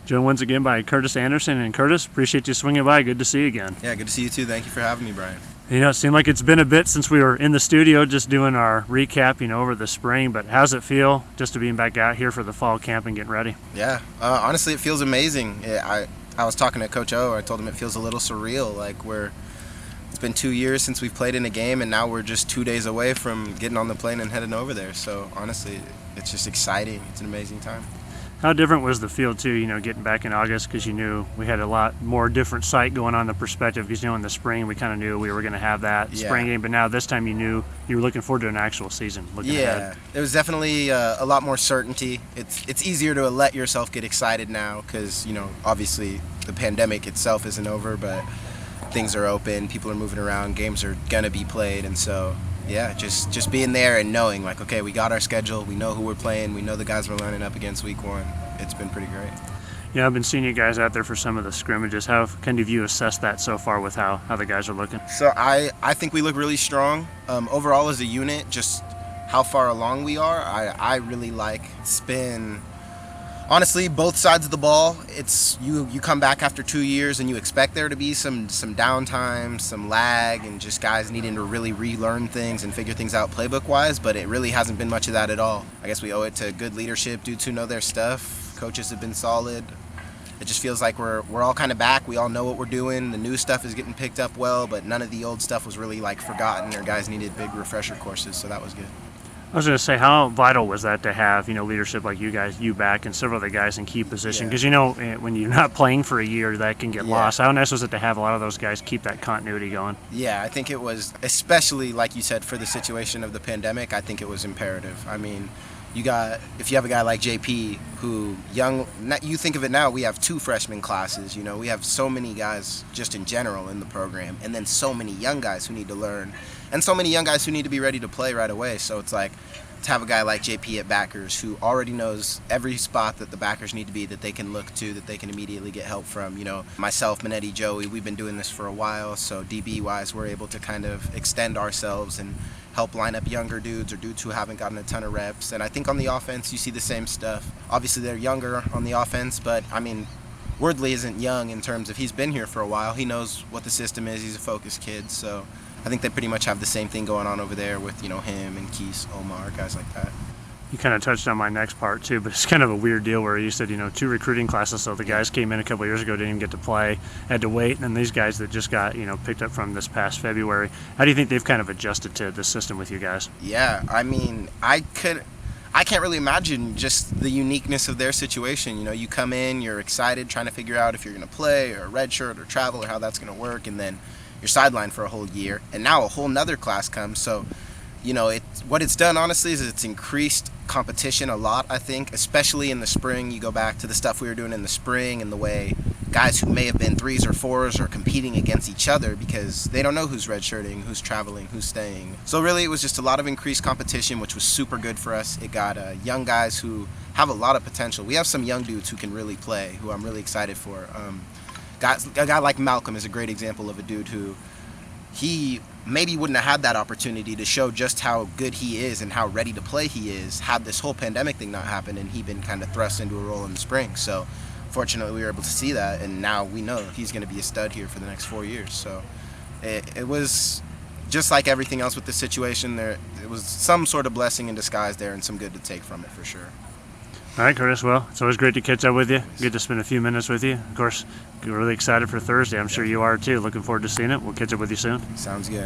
Joined once again by Curtis Anderson. And Curtis, appreciate you swinging by. Good to see you again. Yeah, good to see you too. Thank you for having me, Brian. You know, it seemed like it's been a bit since we were in the studio just doing our recap, over the spring, but how's it feel just to being back out here for the fall camp and getting ready? Yeah, honestly, it feels amazing. I was talking to Coach O. I told him it feels a little surreal, like it's been 2 years since we've played in a game, and now we're just 2 days away from getting on the plane and heading over there. So honestly, it's just exciting. It's an amazing time. How different was the field too, getting back in August, because you knew we had a lot more different sight going on, the perspective, because in the spring we kind of knew we were going to have that spring game, but now this time you knew you were looking forward to an actual season. Ahead. There was definitely a lot more certainty. It's easier to let yourself get excited now because obviously the pandemic itself isn't over, but things are open, people are moving around, games are gonna be played, and so yeah, just being there and knowing like, okay, we got our schedule, we know who we're playing, we know the guys we're lining up against week one. It's been pretty great. Yeah, I've been seeing you guys out there for some of the scrimmages. How kind of you assessed that so far with how the guys are looking? So I think we look really strong. Overall as a unit, just how far along we are, I really like. It's been, honestly, both sides of the ball. It's you come back after 2 years and you expect there to be some downtime, some lag, and just guys needing to really relearn things and figure things out playbook-wise, but it really hasn't been much of that at all. I guess we owe it to good leadership, dudes who know their stuff. Coaches have been solid. It just feels like we're all kind of back. We all know what we're doing. The new stuff is getting picked up well, but none of the old stuff was really forgotten, or guys needed big refresher courses, so that was good. I was going to say, how vital was that to have, leadership like you guys, you back, and several other guys in key position? Because, when you're not playing for a year, that can get lost. How nice was it to have a lot of those guys keep that continuity going? Yeah, I think it was, especially, like you said, for the situation of the pandemic, I think it was imperative. I mean, if you have a guy like JP who you think of it now, we have 2 freshman classes, we have so many guys just in general in the program, and then so many young guys who need to learn, and so many young guys who need to be ready to play right away. So it's like to have a guy like JP at backers who already knows every spot that the backers need to be, that they can look to, that they can immediately get help from. Myself, Manetti, Joey, we've been doing this for a while, so DB wise we're able to kind of extend ourselves and help line up younger dudes or dudes who haven't gotten a ton of reps. And I think on the offense you see the same stuff. Obviously they're younger on the offense, but I mean, Wordley isn't young in terms of he's been here for a while. He knows what the system is. He's a focused kid. So I think they pretty much have the same thing going on over there with, him and Keese, Omar, guys like that. You kind of touched on my next part too, but it's kind of a weird deal where you said, 2 recruiting classes, so the guys came in a couple of years ago, didn't even get to play, had to wait, and then these guys that just got, picked up from this past February. How do you think they've kind of adjusted to the system with you guys? Yeah, I mean, I can't really imagine just the uniqueness of their situation. You come in, you're excited, trying to figure out if you're going to play or redshirt or travel or how that's going to work, and then you're sidelined for a whole year, and now a whole nother class comes. So, what it's done, honestly, is it's increased competition a lot, I think, especially in the spring. You go back to the stuff we were doing in the spring and the way guys who may have been 3s or 4s are competing against each other because they don't know who's redshirting, who's traveling, who's staying. So really it was just a lot of increased competition, which was super good for us. It got young guys who have a lot of potential. We have some young dudes who can really play, who I'm really excited for. A guy like Malcolm is a great example of a dude who he maybe wouldn't have had that opportunity to show just how good he is and how ready to play he is had this whole pandemic thing not happened and he'd been kind of thrust into a role in the spring. So fortunately we were able to see that, and now we know he's going to be a stud here for the next 4 years. So it was just like everything else with the situation. It was some sort of blessing in disguise there and some good to take from it for sure. All right, Curtis. Well, it's always great to catch up with you. Good to spend a few minutes with you. Of course, we're really excited for Thursday. I'm sure you are too. Looking forward to seeing it. We'll catch up with you soon. Sounds good.